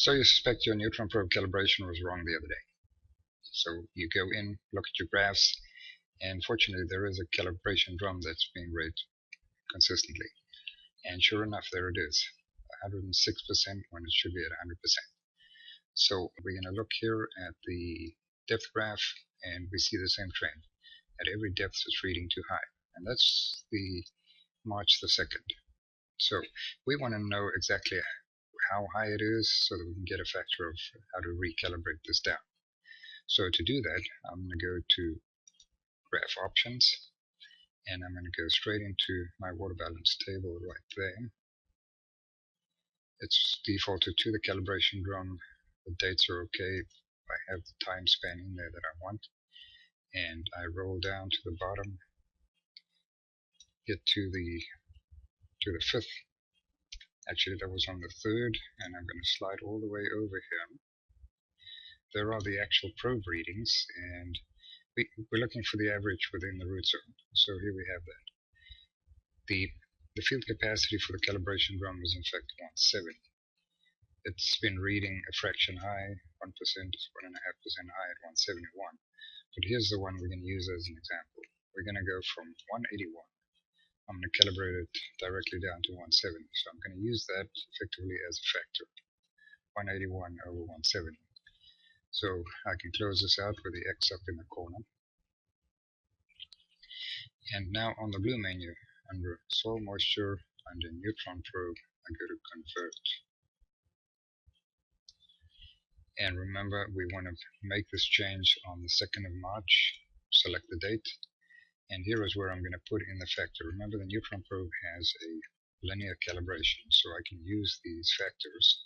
So you suspect your neutron probe calibration was wrong the other day. So you go in, look at your graphs, and fortunately there is a calibration drum that's being read consistently. And sure enough, there it is, 106% when it should be at 100%. So we're going to look here at the depth graph, and we see the same trend. At every depth it's reading too high, and that's the March the 2nd. So we want to know exactly how high it is so that we can get a factor of how to recalibrate this down. So to do that, I'm going to go to graph options, and I'm going to go straight into my water balance table right there. It's defaulted to the calibration drum. The dates are okay. I have the time span in there that I want, and I roll down to the bottom, get to the 5th. Actually, that was on the 3rd, and I'm going to slide all the way over here. There are the actual probe readings, and we're looking for the average within the root zone. So here we have that. The field capacity for the calibration drum is in fact 170. It's been reading a fraction high, 1%, 1.5% high at 171. But here's the one we're going to use as an example. We're going to go from 181. I'm going to calibrate it directly down to 170. So I'm going to use that effectively as a factor. 181 over 170. So I can close this out with the X up in the corner. And now on the blue menu, under soil moisture, under neutron probe, I go to convert. And remember, we want to make this change on the 2nd of March. Select the date. And here is where I'm going to put in the factor. Remember, the neutron probe has a linear calibration, so I can use these factors.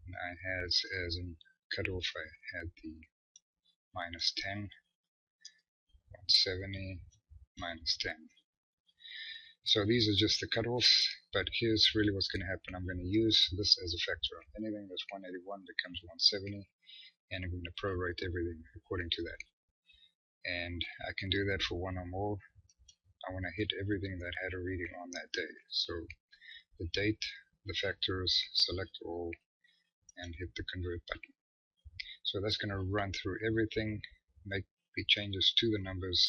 And I had as in cutoff, I had the -10, 170, -10. So these are just the cutoffs, but here's really what's going to happen. I'm going to use this as a factor. Anything that's 181 becomes 170, and I'm going to prorate everything according to that. And I can do that for one or more. I want to hit everything that had a reading on that day. So the date, the factors, select all, and hit the convert button. So that's going to run through everything, make the changes to the numbers,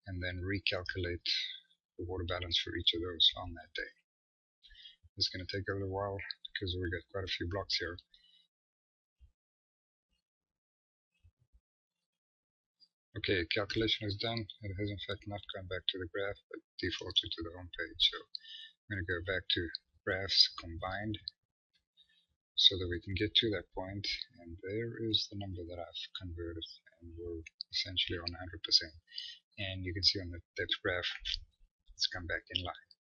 and then recalculate the water balance for each of those on that day. It's going to take a little while because we got quite a few blocks here. Okay, calculation is done. It has in fact not gone back to the graph, but defaulted to the home page. So I'm going to go back to graphs combined so that we can get to that point, and there is the number that I've converted, and we're essentially on 100%. And you can see on the depth graph, it's come back in line.